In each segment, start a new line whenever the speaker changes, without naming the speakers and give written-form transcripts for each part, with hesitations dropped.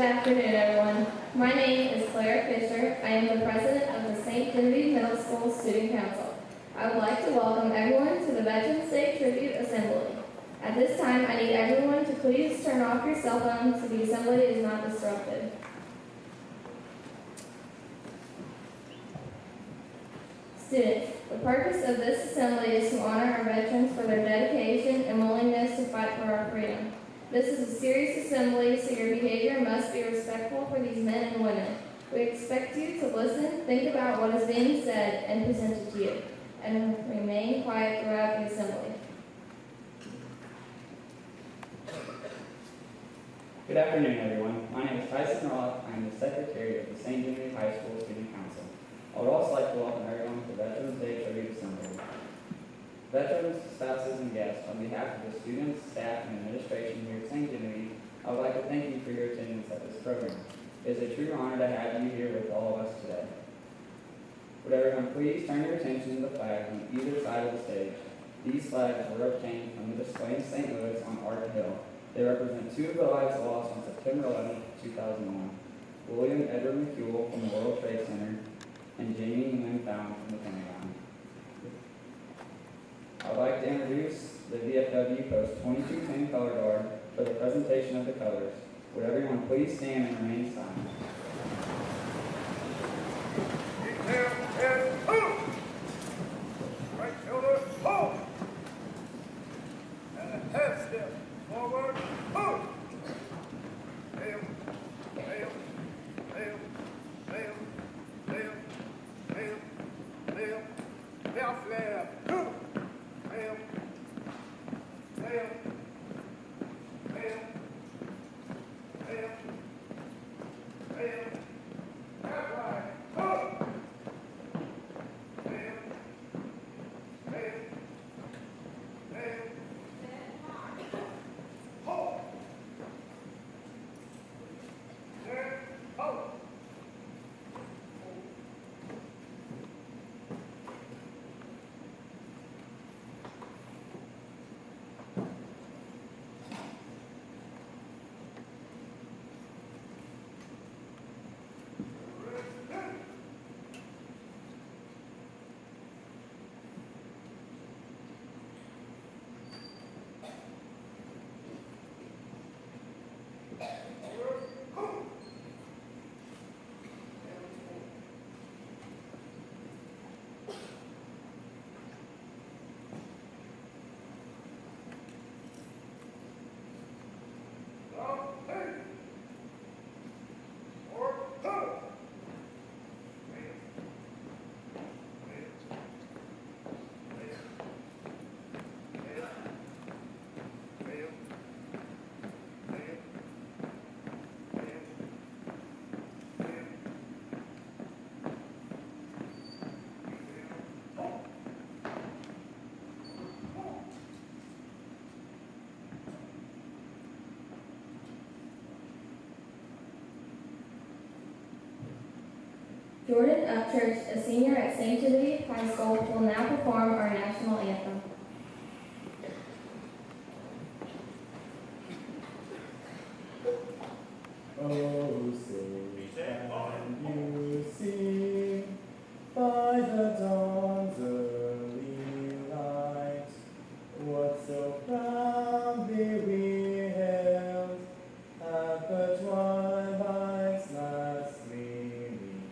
afternoon, everyone. My name is Claire Fisher. I am the president of the St. Genevieve Middle School Student Council. I would like to welcome everyone to the Veterans Day Tribute Assembly. At this time, I need everyone to please turn off your cell phones so the assembly is not disrupted. Students, the purpose of this assembly is to honor our veterans for their dedication and willingness to fight for our freedom. This is a serious assembly, so your behavior must be respectful for these men and women. We expect you to listen, think about what is being said and presented to you, and remain quiet throughout the assembly.
Good afternoon, everyone. My name is Tyson Roth. I am the Secretary of the St. Genevieve High School Student Council. I would also like to welcome everyone to the Veterans Day Tribute Assembly. Veterans, spouses, and guests, on behalf of the students, staff, and administration here at St. Genevieve, I would like to thank you for your attendance at this program. It is a true honor to have you here with all of us today. Would everyone please turn your attention to the flags on either side of the stage. These flags were obtained from the display in St. Louis on Art Hill. They represent two of the lives lost on September 11, 2001. William Edward McCule from the World Trade Center and Jamie Lynn Found from the Pentagon. I would like to introduce the VFW Post 2210 Color Guard for the presentation of the colors. Would everyone please stand and remain silent?
Head, hold! Right shoulder, hold! And a half step forward, hold! Hail, hail, hail, hail, hail, hail, hail, hail flare, hail, hail, hail, hail, hail, hail, half right, hold! Hail, hail, hail, hold! Stand, hold!
Jordan Upchurch, a senior at St. Genevieve High School, will now perform our national anthem.
Oh, say can you see by the dawn's early light what so proudly we hailed at the twilight's last gleaming,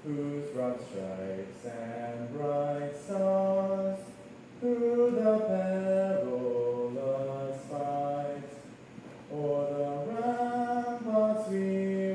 whose broad stripes and bright stars through the perilous fight o'er the ramparts we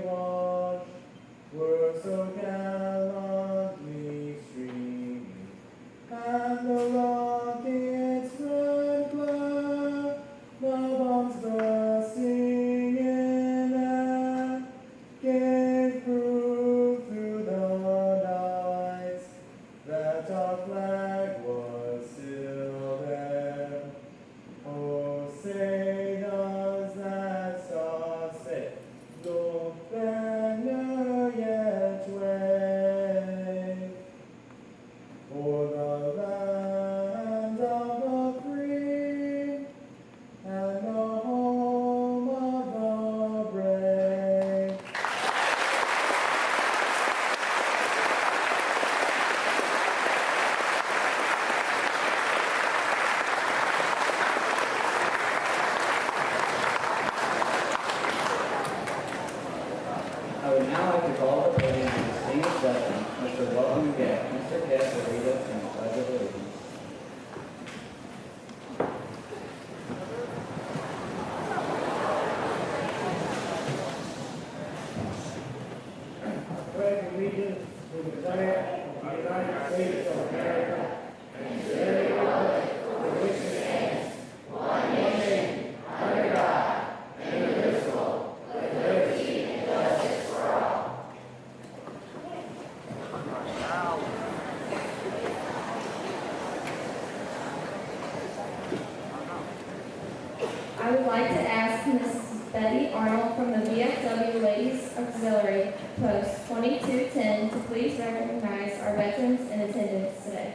like to ask Mrs. Betty Arnold from the VFW Ladies Auxiliary Post 2210 to please recognize our veterans in attendance today.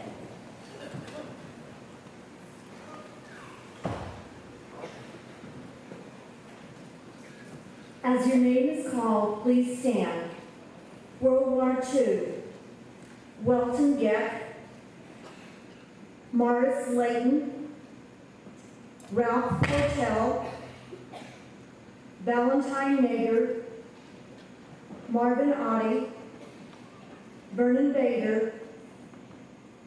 As your name is called, please stand. World War II, Welton Geck, Morris Layton, Ralph Cortell, Valentine Nager, Marvin Oddie, Vernon Bader,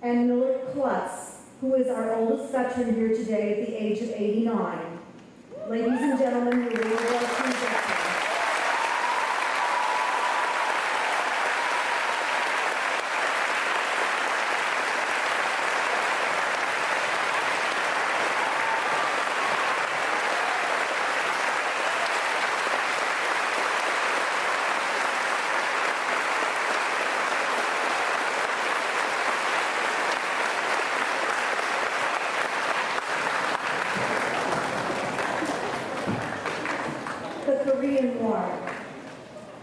and Miller Klutz, who is our oldest veteran here today at the age of 89. Ladies and gentlemen, your World War II veterans. The Korean War.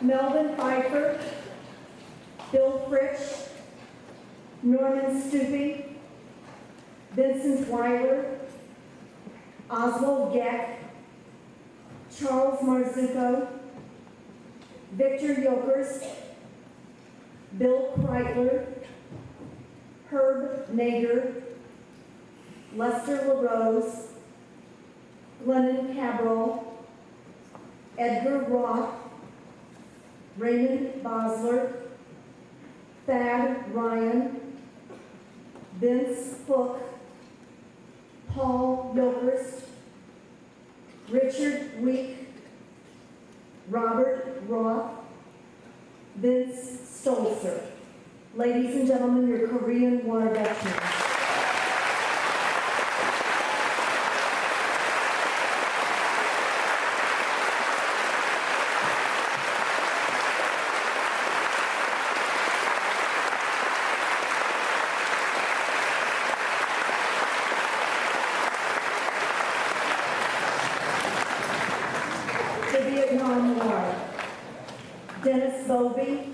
Melvin Pfeiffer, Bill Fritsch, Norman Stupi, Vincent Weiler, Oswald Geck, Charles Marzuko, Victor Yokerst, Bill Kreitler, Herb Nager, Lester LaRose, Glennon Cabral, Edgar Roth, Raymond Bosler, Thad Ryan, Vince Hook, Paul Yokerst, Richard Week, Robert Roth, Vince Stolzer. Ladies and gentlemen, your Korean War veterans. The Vietnam War. Dennis Bovee,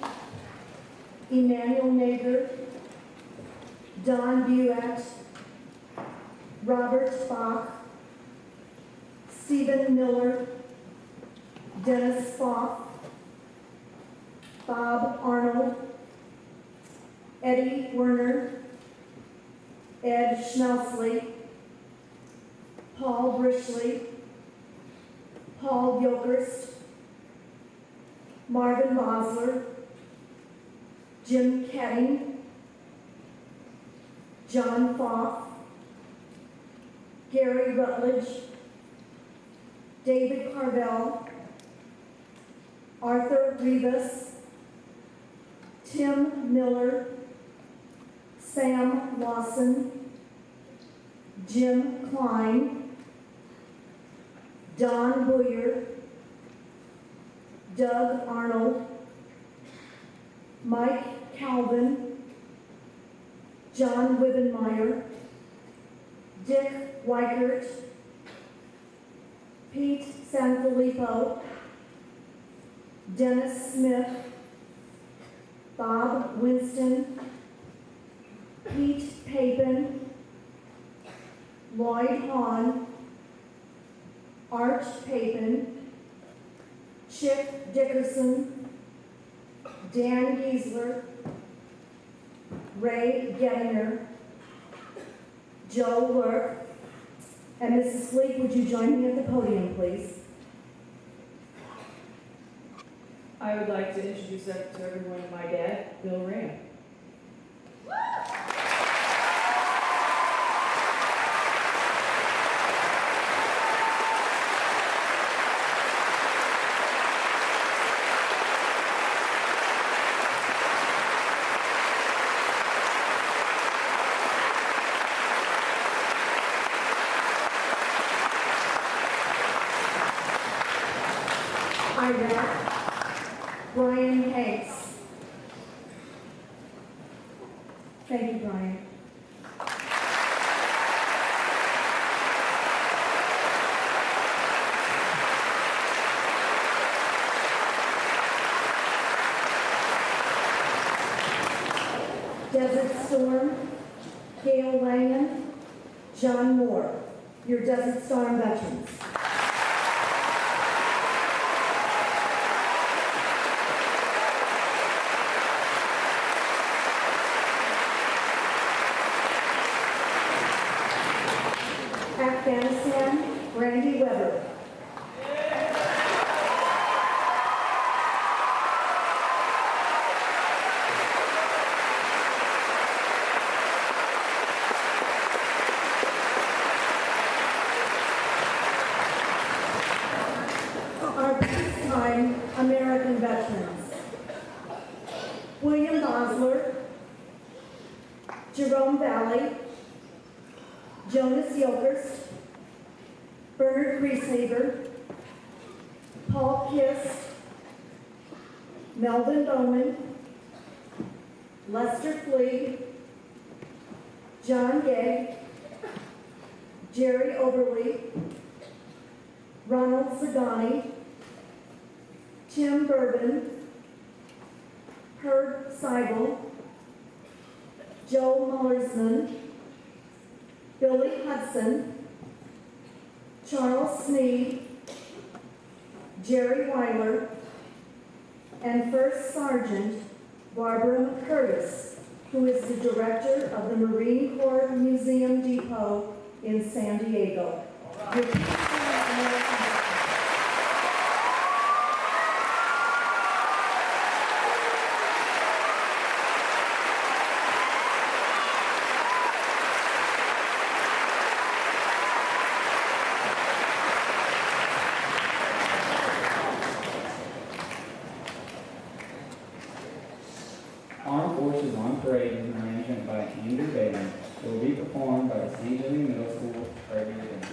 Emmanuel Nager, Don Buett, Robert Bach, Stephen Miller, Dennis Foff, Bob Arnold, Eddie Werner, Ed Schmelsley, Paul Brishley, Paul Yokerst, Marvin Bosler, Jim Ketting, John Foff, Gary Rutledge, David Carvel, Arthur Rivas, Tim Miller, Sam Lawson, Jim Klein, Don Boyer, Doug Arnold, Mike Calvin, John Wibbenmeyer, Dick Weichert, Pete Sanfilippo, Dennis Smith, Bob Winston, Pete Papin, Lloyd Hahn, Art Papin, Chip Dickerson, Dan Giesler, Ray Gettinger, Joe Lurk, and Mrs. Fleet, would you join me at the podium, please?
I would like to introduce to everyone my dad, Bill Ram.
Iraq, Brian Hanks. Thank you, Brian. Storm, Gail Langan, John Moore, your Desert Storm veterans. Afghanistan, Randy Weber. Our peacetime American veterans: William Bosler, Jerome Valley, Jonas Yokerst, Bernard Grieshaber, Paul Kist, Melvin Bowman, Lester Fleeg, John Gay, Jerry Oberle, Ronald Zagani, Tim Bourbon, Herb Seibel, Joe Mullersman, Billy Hudson, Charles Sneed, Jerry Weiler, and First Sergeant Barbara McCurtis, who is the director of the Marine Corps Museum Depot in San Diego. Your peacetime American veterans.
Armed Forces on Parade is an arrangement by Andrew Bailey. It will be performed by the St. Jimmy Middle School Parade Band.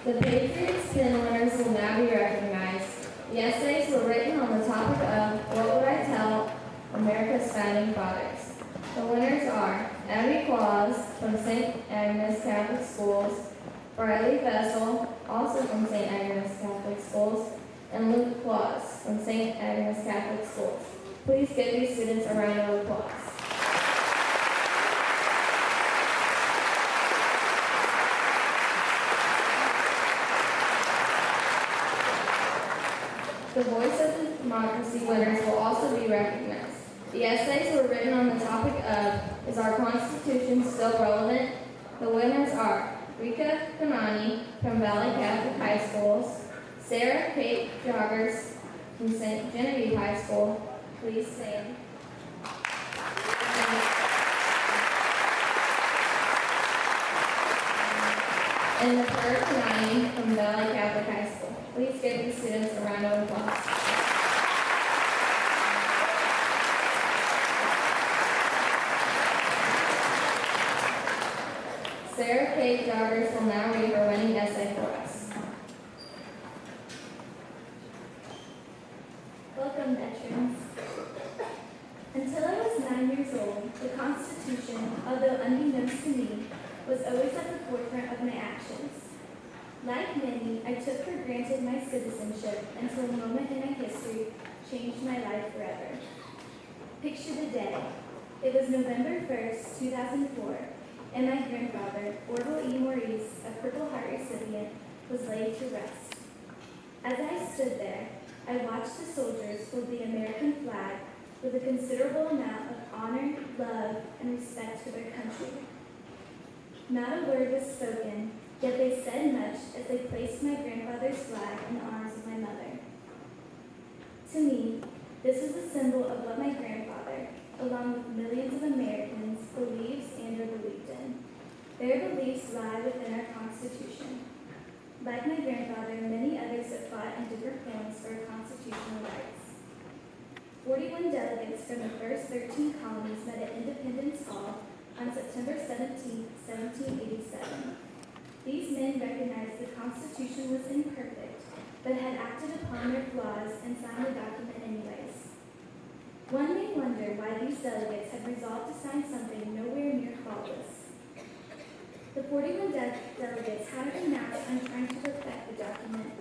The Patriots pin winners will now be recognized. The essays were written on the topic of What Would I Tell America's Founding Fathers. The winners are Abby Claus from St. Agnes Catholic Schools, Briley Vessel, also from St. Agnes Catholic Schools, and Luke Claus from St. Agnes Catholic Schools. Please give these students a round of applause. The Voice of Democracy winners will also be recognized. The essays were written on the topic of, is our Constitution still relevant? The winners are Rika Kanani from Valley Catholic High Schools, Sarah Kate Joggers from St. Genevieve High School. Please stand. And Nicole Kanani from Valley Catholic High School. Please give these students a round of applause. Sarah Kate Joggers will now read her winning essay for us.
Welcome, veterans. Until I was 9 years old, the Constitution, although unbeknownst to me, was always at the forefront of my actions. Like many, I took for granted my citizenship until a moment in my history changed my life forever. Picture the day. It was November 1st, 2004, and my grandfather, Orville E. Maurice, a Purple Heart recipient, was laid to rest. As I stood there, I watched the soldiers hold the American flag with a considerable amount of honor, love, and respect for their country. Not a word was spoken, yet they said much as they placed my grandfather's flag in the arms of my mother. To me, this is a symbol of what my grandfather, along with millions of Americans, believes and or believed in. Their beliefs lie within our Constitution. Like my grandfather, many others have fought in different forms for our constitutional rights. 41 delegates from the first 13 colonies met at Independence Hall on September 17, 1787. These men recognized the Constitution was imperfect, but had acted upon their flaws and signed the document anyways. One may wonder why these delegates had resolved to sign something nowhere near faultless. The 41 delegates hadn't announced on trying to perfect the document,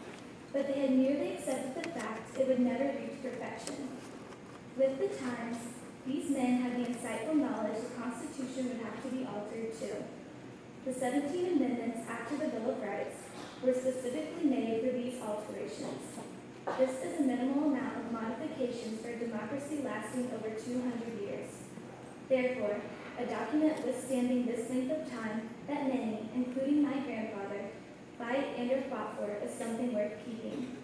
but they had merely accepted the fact it would never reach perfection. With the times, these men had the insightful knowledge the Constitution would have to be altered too. The 17 amendments after the Bill of Rights were specifically made for these alterations. This is a minimal amount of modifications for a democracy lasting over 200 years. Therefore, a document withstanding this length of time that many, including my grandfather, fight and or fought for is something worth keeping.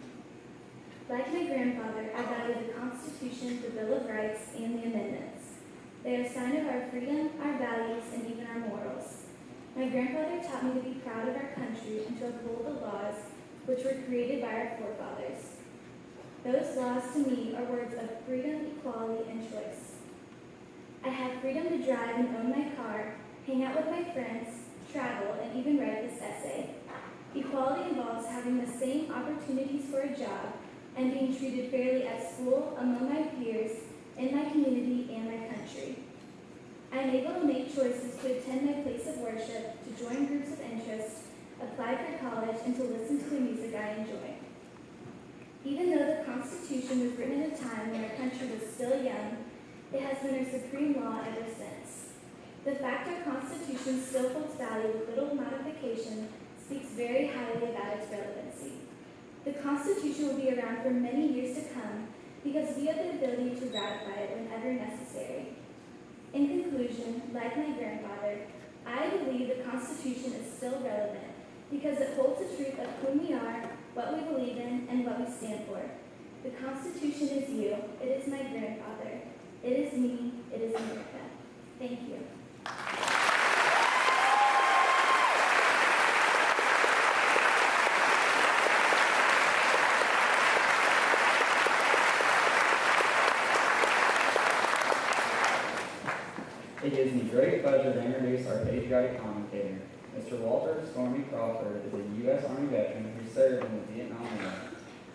Like my grandfather, I value the Constitution, the Bill of Rights, and the amendments. They are a sign of our freedom, our values, and even our morals. My grandfather taught me to be proud of our country and to uphold the laws which were created by our forefathers. Those laws to me are words of freedom, equality, and choice. I have freedom to drive and own my car, hang out with my friends, travel, and even write this essay. Equality involves having the same opportunities for a job and being treated fairly at school, among my peers, in my community, and my country. I am able to make choices to attend my place of worship, to join groups of interest, apply for college, and to listen to the music I enjoy. Even though the Constitution was written at a time when our country was still young, it has been our supreme law ever since. The fact our Constitution still holds value with little modification speaks very highly about its relevancy. The Constitution will be around for many years to come because we have the ability to ratify it whenever necessary. In conclusion, like my grandfather, I believe the Constitution is still relevant because it holds the truth of who we are, what we believe in, and what we stand for. The Constitution is you. It is my grandfather. It is me. It is America. Thank you.
It gives me great pleasure to introduce our patriotic commentator. Mr. Walter Stormy Crawford is a U.S. Army veteran who served in the Vietnam War.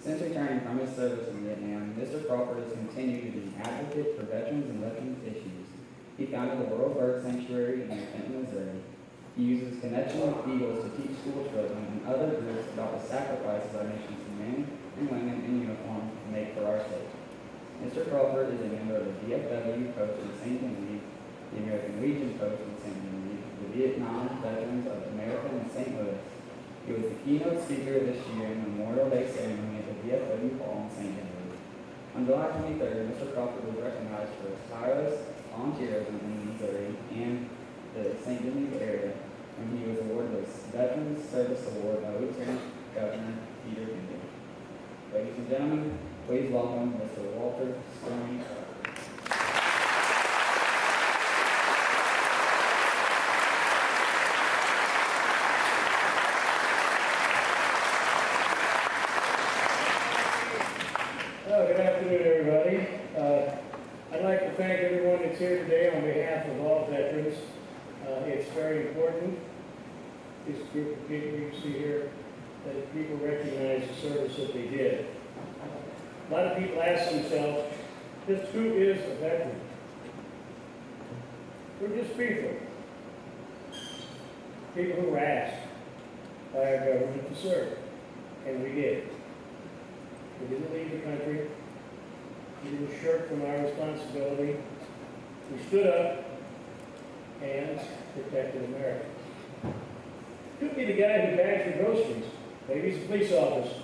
Since returning from his service in Vietnam, Mr. Crawford has continued to be an advocate for veterans and veterans issues. He founded the World Bird Sanctuary in Benton, Missouri. He uses Connection with Eagles to teach school children and other groups about the sacrifices our nation's men and women in uniform make for our state. Mr. Crawford is a member of the DFW Coach in St. Genevieve, the American Legion Coach in St. Genevieve, the Vietnam Veterans of America in St. Louis. He was the keynote speaker this year in the Memorial Day ceremony at the DFW Hall in St. Genevieve. On July 23rd, Mr. Crawford was recognized for his tireless volunteerism in Missouri and the St. Genevieve area when he was awarded the Veterans Service Award by Lieutenant Governor Peter Hendon. Ladies and gentlemen, please welcome Mr. Walter Sterling.
Good afternoon, everybody. I'd like to thank everyone that's here today on behalf of all veterans. It's very important, this group of people you see here, that people recognize the service that they did. A lot of people ask themselves, just who is a veteran? We're just people. People who were asked by our government to serve, and we did. We didn't leave the country. We didn't shirk from our responsibility. We stood up and protected America. Could be the guy who bags your groceries. Maybe he's a police officer,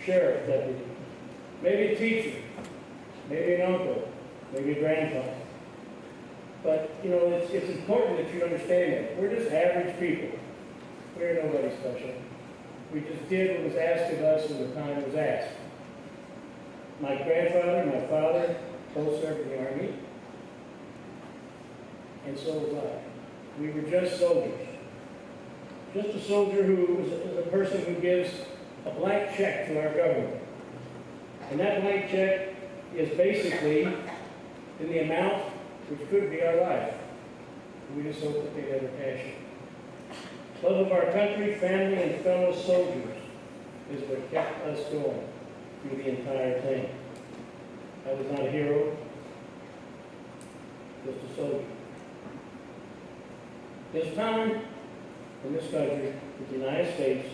sheriff deputy, maybe a teacher, maybe an uncle, maybe a grandfather. But, you know, it's important that you understand that. We're just average people. We're nobody special. We just did what was asked of us when the time was asked. My grandfather and my father both served in the Army, and so was I. We were just soldiers. Just a soldier who is a person who gives a blank check to our government. And that blank check is basically in the amount which could be our life. We just hope that they never cash it. Love of our country, family, and fellow soldiers is what kept us going through the entire thing. I was not a hero, just a soldier. This time, in this country, the United States,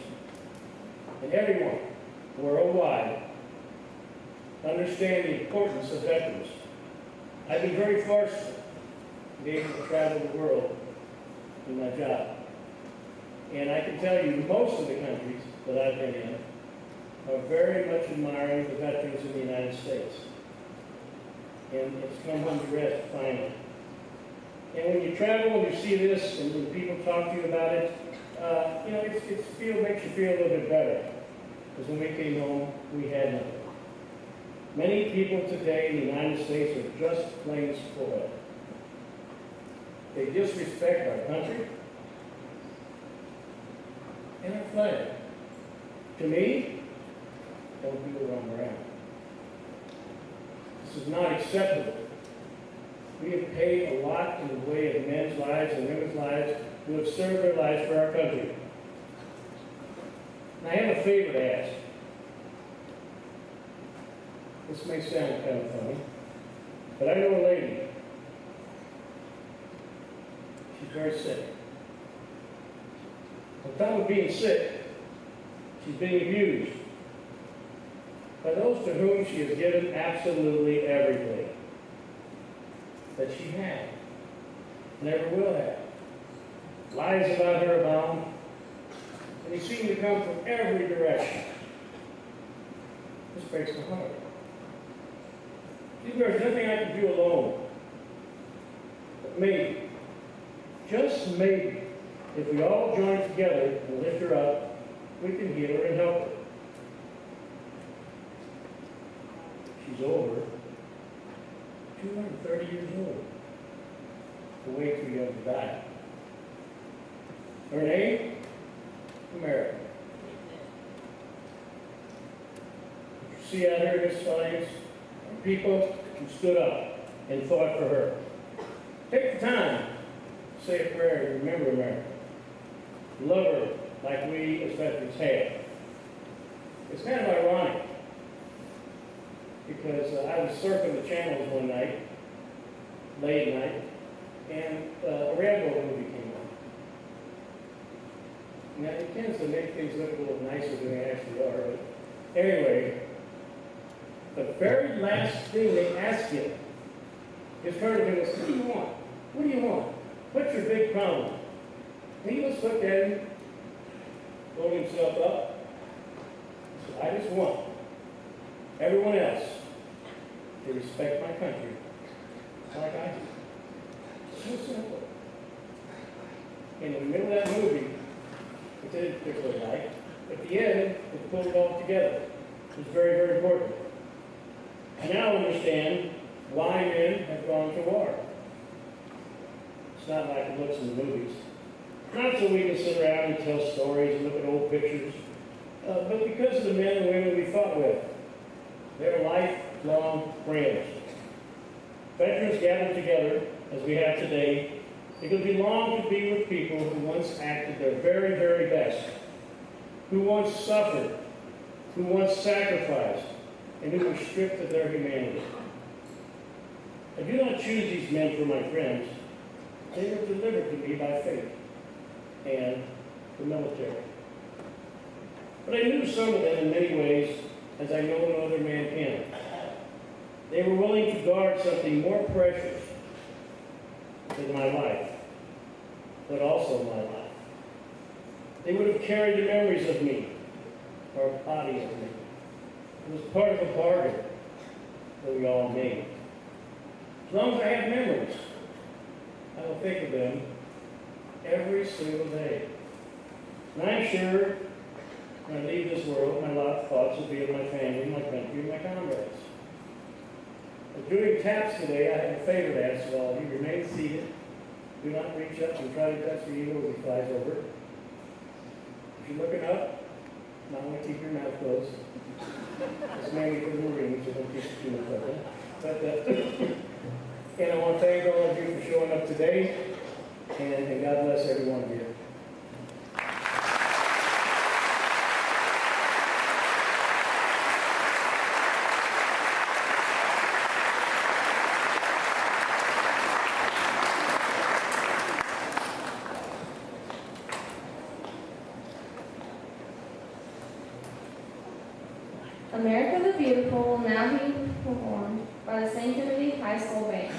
and everyone worldwide understand the importance of veterans. I've been very fortunate to be able to travel the world in my job. And I can tell you, most of the countries that I've been in are very much admiring the veterans in the United States. And it's come home to rest, finally. And when you travel and you see this, and when people talk to you about it, you know, it makes you feel a little bit better. Because when we came home, we had nothing. Many people today in the United States are just plain spoiled. They disrespect our country and our flag. To me, don't do the wrong around. This is not acceptable. We have paid a lot in the way of men's lives and women's lives who have served their lives for our country. And I have a favor to ask. This may sound kind of funny, but I know a lady. She's very sick. On top of being sick, she's being abused by those to whom she has given absolutely everything that she had, never will have. Lies about her abound, and they seem to come from every direction. This breaks my heart. There's nothing I can do alone. But maybe, just maybe, if we all join together and lift her up, we can heal her and help her. She's over 230 years old. Way too young to die. Her name? America. You see out here in this audience, people who stood up and fought for her. Take the time to say a prayer and remember America. Love her like we as veterans have. It's kind of ironic because I was surfing the channels one night, late at night, and a Rambo movie came on. Now, it tends to make things look a little nicer than they actually are, but anyway, the very last thing they ask him, his turn to him was, what do you want? What do you want? What's your big problem? And he just looked at him, rolled himself up, and said, I just want everyone else to respect my country like I do. So simple. And in the middle of that movie, which I didn't particularly like, at the end, it pulled it all together. It was very, very important. I now understand why men have gone to war. It's not like it looks in the movies. Not so we can sit around and tell stories and look at old pictures, but because of the men and women we fought with. They're lifelong friends. Veterans gathered together, as we have today, because we long to be with people who once acted their very, very best, who once suffered, who once sacrificed, and who were stripped of their humanity. I do not choose these men for my friends. They were delivered to me by fate and the military. But I knew some of them in many ways, as I know no other man can. They were willing to guard something more precious than my life, but also my life. They would have carried the memories of me, or a body of me. It was part of a bargain that we all made. As long as I have memories, I will think of them every single day. And I'm sure when I leave this world, my last thoughts will be of my family, my country, and my comrades. But during taps today, I have a favor to ask of all of you. Remain seated. Do not reach up and try to touch the eagle as he flies over. If you're looking up, not want to keep your mouth closed. It's mainly for the Marines, so don't keep it too much open. But, and I want to thank all of you for showing up today, and God bless every one of you.
America the Beautiful will now be performed by the St. Timothy High School Band.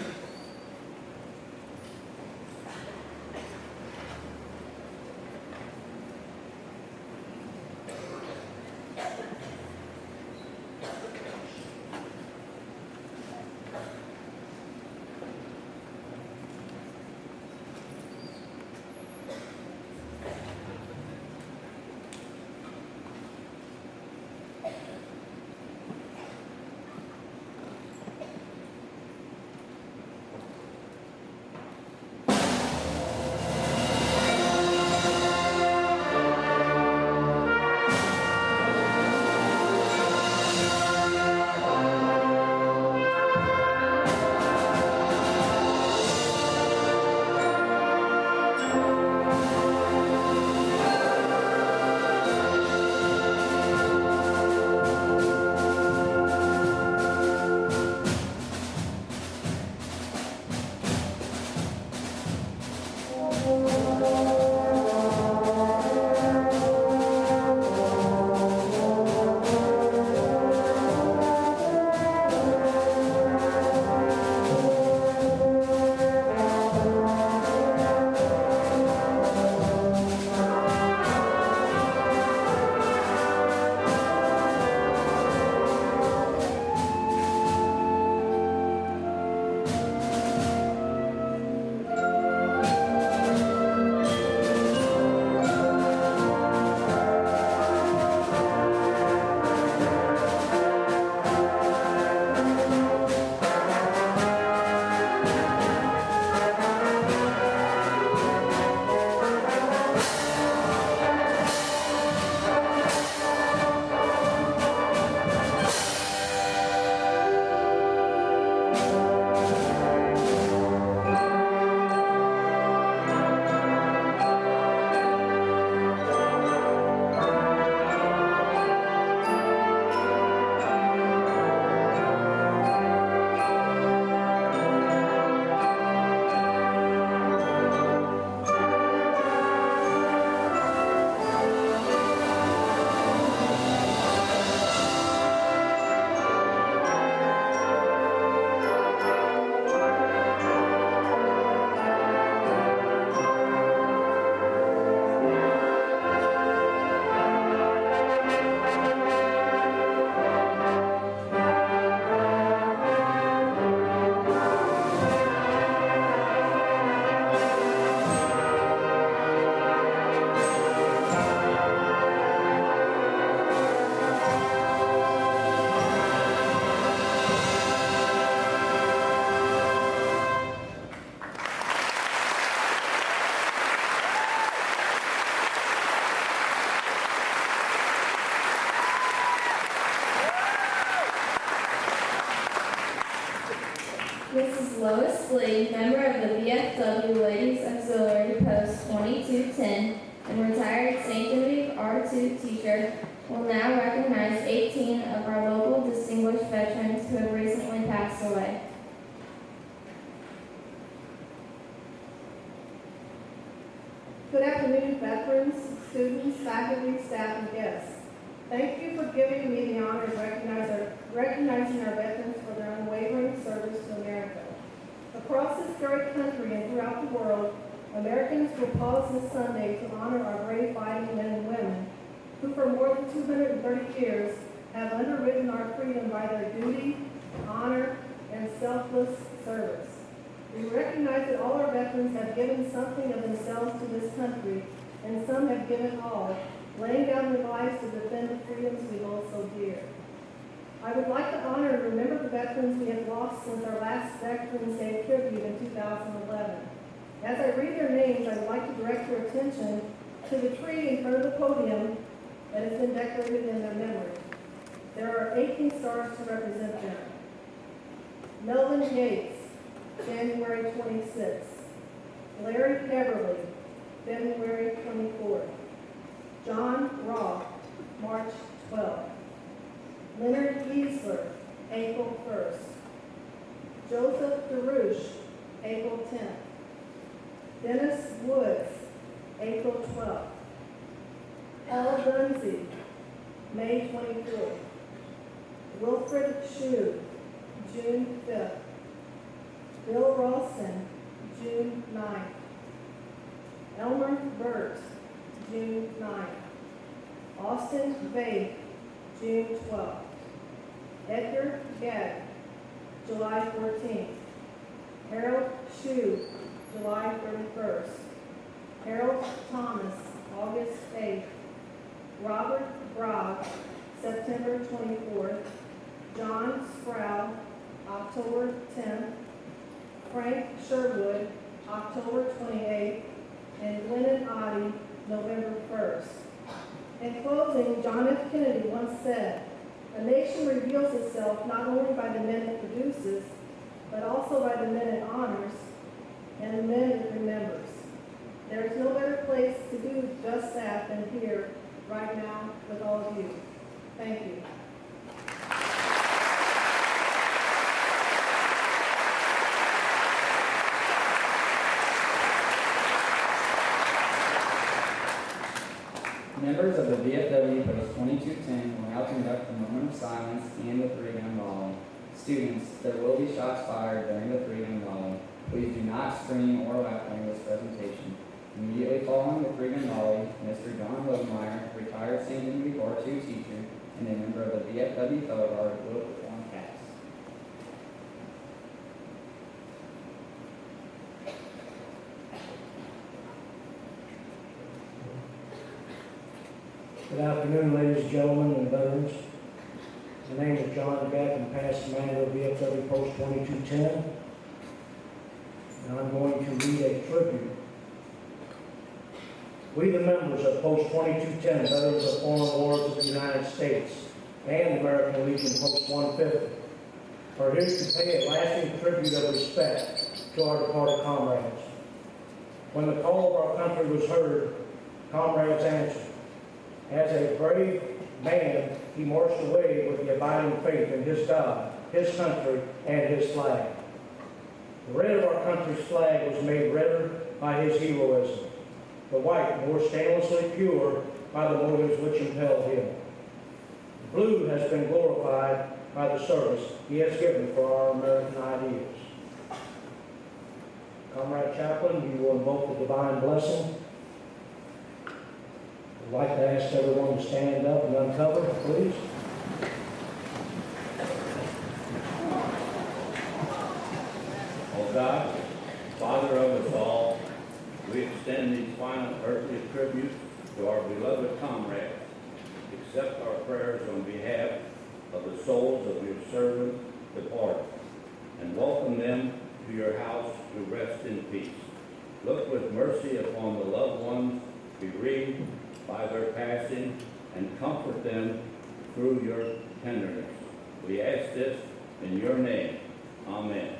Mrs. Lois Lee, member of the VFW Ladies Auxiliary Post 2210 and retired St. Genevieve R2 teacher, will now recognize 18 of our local distinguished veterans who have recently passed away.
Good afternoon, veterans, students, faculty, staff, and guests. Thank you for giving me the honor of recognizing our veterans for their unwavering service to America. Across this great country and throughout the world, Americans will pause this Sunday to honor our brave fighting men and women who for more than 230 years have underwritten our freedom by their duty, honor, and selfless service. We recognize that all our veterans have given something of themselves to this country, and some have given all, laying down their lives to defend the freedoms we hold so dear. I would like to honor and remember the veterans we have lost since our last Veterans Day tribute in 2011. As I read their names, I would like to direct your attention to the tree in front of the podium that has been decorated in their memory. There are 18 stars to represent them. Melvin Yates, January 26th. Larry Heverly, February 24th. John Roth, March 12th. Leonard Giesler, April 1st. Joseph DeRouche, April 10th. Dennis Woods, April 12th. Paul Dunsey, May 24th. Wilfred Shue, June 5th. Bill Ralston, June 9th. Elmer Burt, June 9th. Austin Faith, June 12th. Edgar Gadd, July 14th. Harold Shue, July 31st. Harold Thomas, August 8th. Robert Bragg, September 24th. John Sproul, October 10th. Frank Sherwood, October 28th. And Glennon Oddie, November 1st. In closing, John F. Kennedy once said, "A nation reveals itself not only by the men it produces, but also by the men it honors and the men it remembers." There is no better place to do just that than here, right now, with all of you. Thank you.
Members of the VFW Post 2210 will now conduct a moment of silence and the three-gun volley. Students, there will be shots fired during the three-gun volley. Please do not scream or laugh during this presentation. Immediately following the three-gun volley, Mr. John Hogemeyer, retired St. Genevieve R2 teacher and a member of the VFW Fellow Guard, will perform caps.
Good afternoon, ladies and gentlemen and veterans. My name is John Beck, and past commander of VFW Post 2210. And I'm going to read a tribute. We, the members of Post 2210, veterans of foreign wars of the United States and American Legion Post 150, are here to pay a lasting tribute of respect to our departed comrades. When the call of our country was heard, comrades answered. As a brave man, he marched away with the abiding faith in his God, his country, and his flag. The red of our country's flag was made redder by his heroism. The white more stainlessly pure by the motives which impelled him. The blue has been glorified by the service he has given for our American ideals. Comrade Chaplain, you will invoke the divine blessing. I'd like to ask everyone to stand up and uncover, please.
O God, Father of us all, we extend these final earthly tributes to our beloved comrades. Accept our prayers on behalf of the souls of your servants departed, and welcome them to your house to rest in peace. Look with mercy upon the loved ones bereaved by their passing, and comfort them through your tenderness. We ask this in your name. Amen.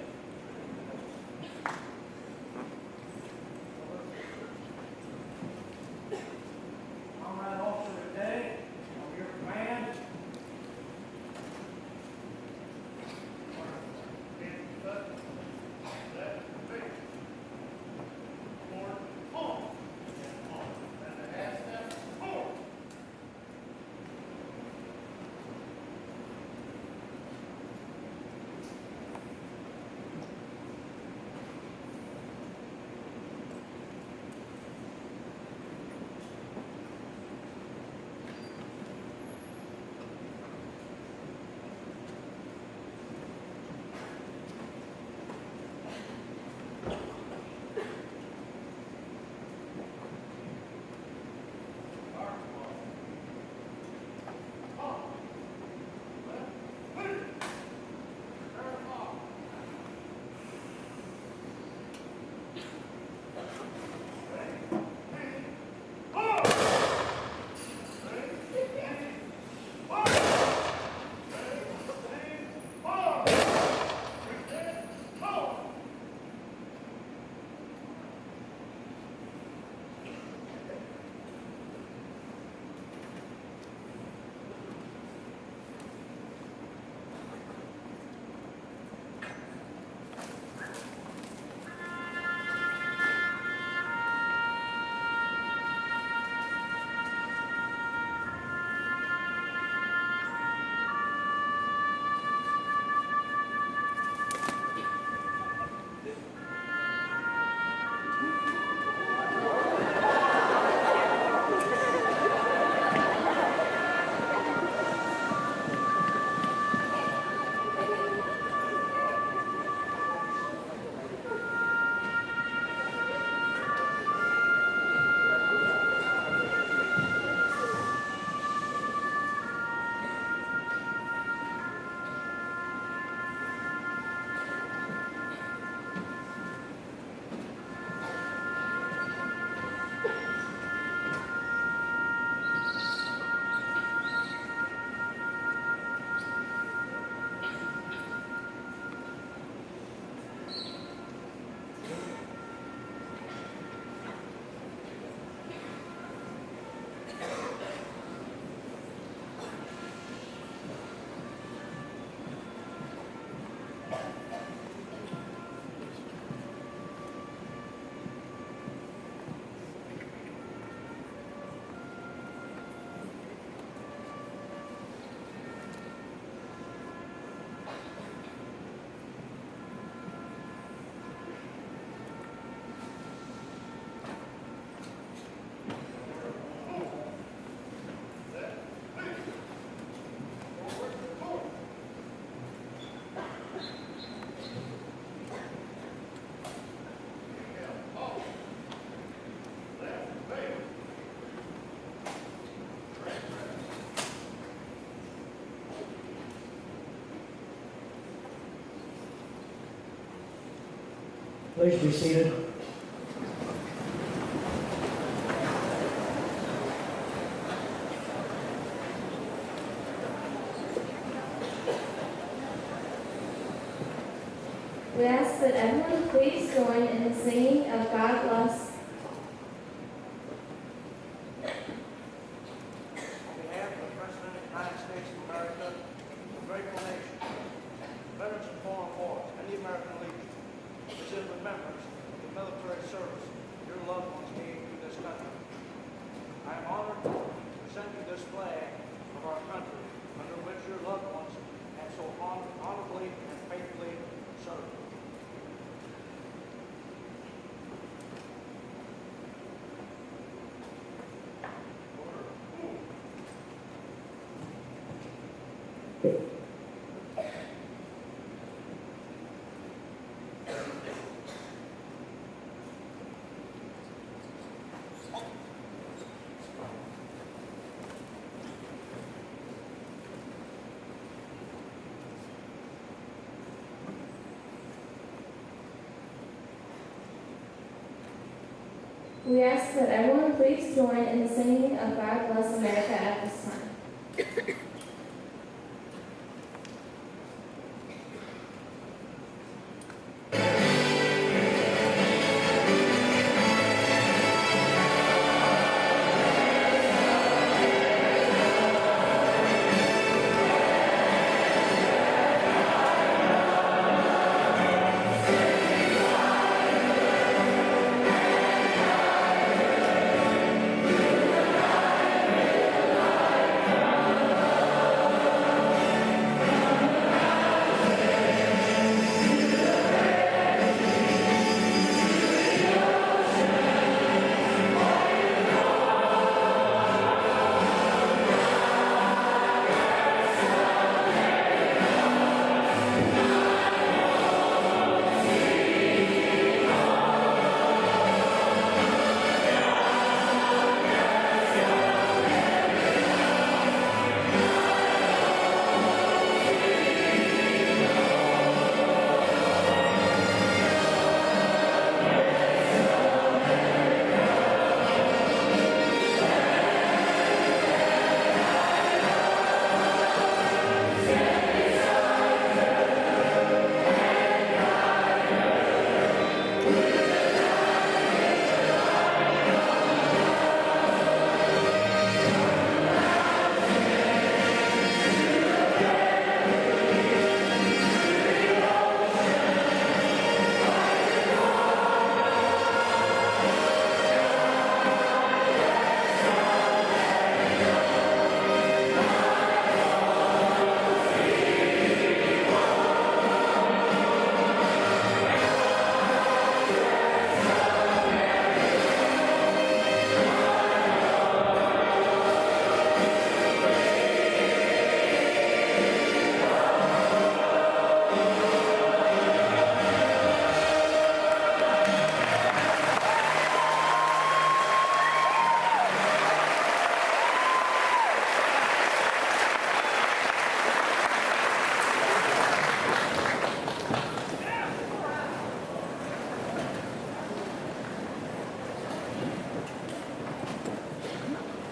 Please be seated.
We ask that everyone please join in the singing of God Bless.
On behalf of the President of the United States of America, the grateful nation, veterans of foreign wars, and the American Legion, is in remembrance of the military service your loved ones gave to this country. I am honored to present you this flag of our country, under which your loved ones have so honorably and faithfully served.
We ask that everyone please join in the singing of God Bless America at this time.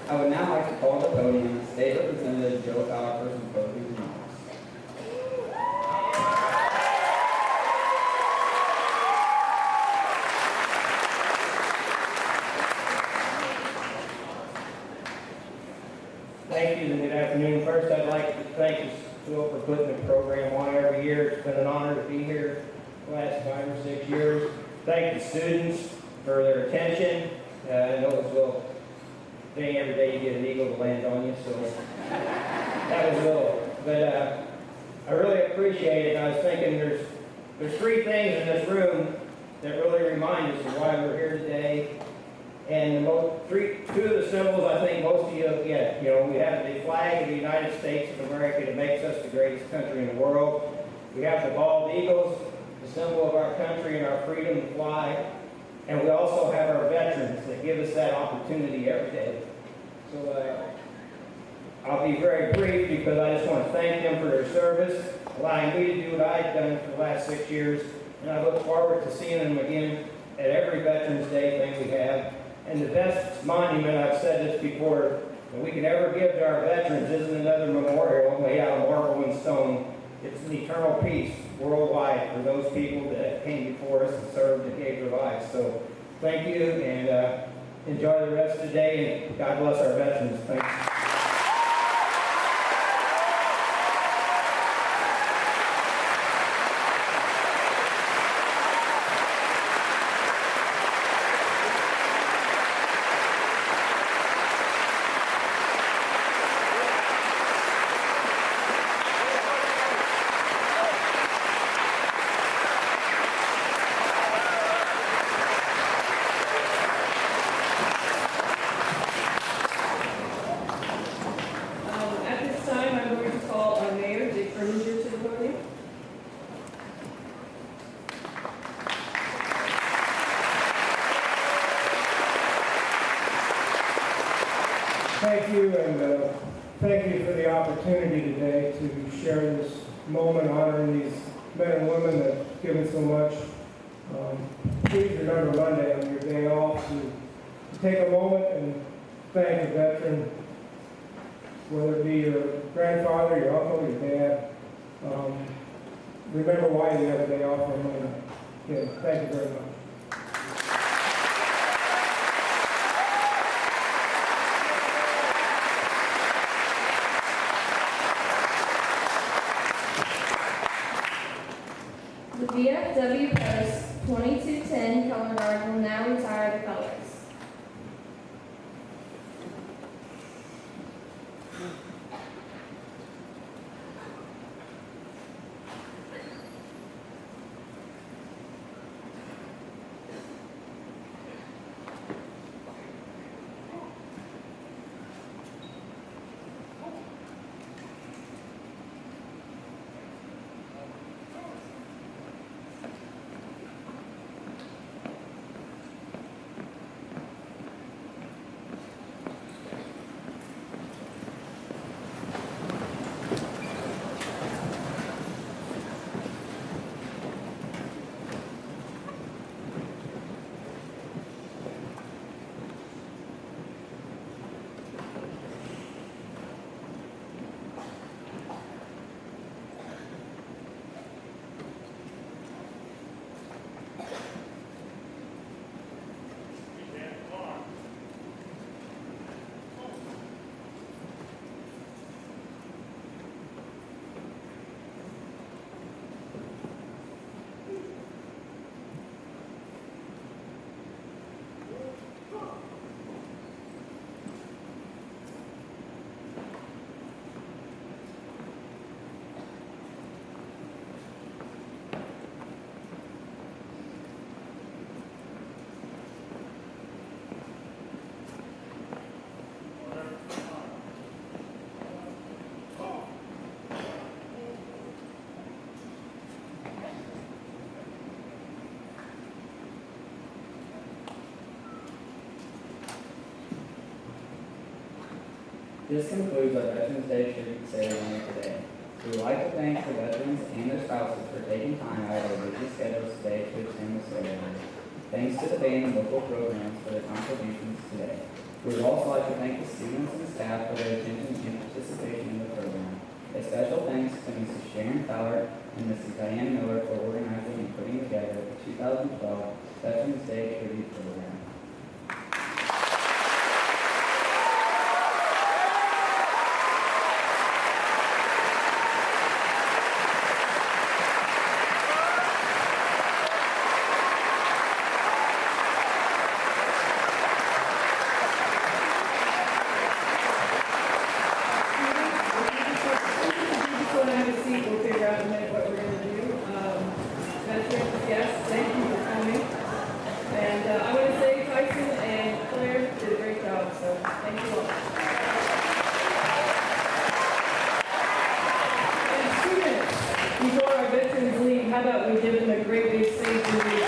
I would now like to call to the podium State Representative Joe Fowler for some closing remarks.
Thank you and good afternoon. First, I'd like to thank the school for putting the program on every year. It's been an honor to be here the last 5 or 6 years. Thank the students for their attention. I know it's a little thing every day you get an eagle to land on you, so that was a little. But I really appreciate it. And I was thinking there's 3 things in this room that really remind us of why we're here today. And 2 of the symbols I think most of you get. You know, we have the flag of the United States of America that makes us the greatest country in the world. We have the bald eagles, the symbol of our country and our freedom to fly. And we also have our veterans that give us that opportunity every day. So I'll be very brief because I just want to thank them for their service, allowing me to do what I've done for the last 6 years, and I look forward to seeing them again at every Veterans Day thing we have. And the best monument, I've said this before, that we can ever give to our veterans isn't another memorial made out of marble and stone. It's an eternal peace worldwide for those people that came before us and served and gave their lives. So thank you, and enjoy the rest of the day, and God bless our veterans. Thanks.
At this time, I'm going to call our mayor, Dick Berninger, to the podium.
Thank you, and thank you for the opportunity today to share this moment honoring these men and women that have given so much. Please remember Monday on your day off to take a moment and thank a veteran, whether it be your grandfather, your uncle, your dad. Remember why you have a day off on Monday. Okay, thank you very much.
The VFW Post 2210 color guard will now retire the colors.
This concludes our Veterans Day tribute ceremony today. We would like to thank the veterans and their spouses for taking time out of their busy schedules today to attend the ceremony. Thanks to the band and local programs for their contributions today. We would also like to thank the students and staff for their attention and participation in the program. A special thanks to Mrs. Sharon Fowler and Mrs. Diane Miller for organizing and putting together the 2012 Veterans Day tribute program.
How about we give them a great big thank you?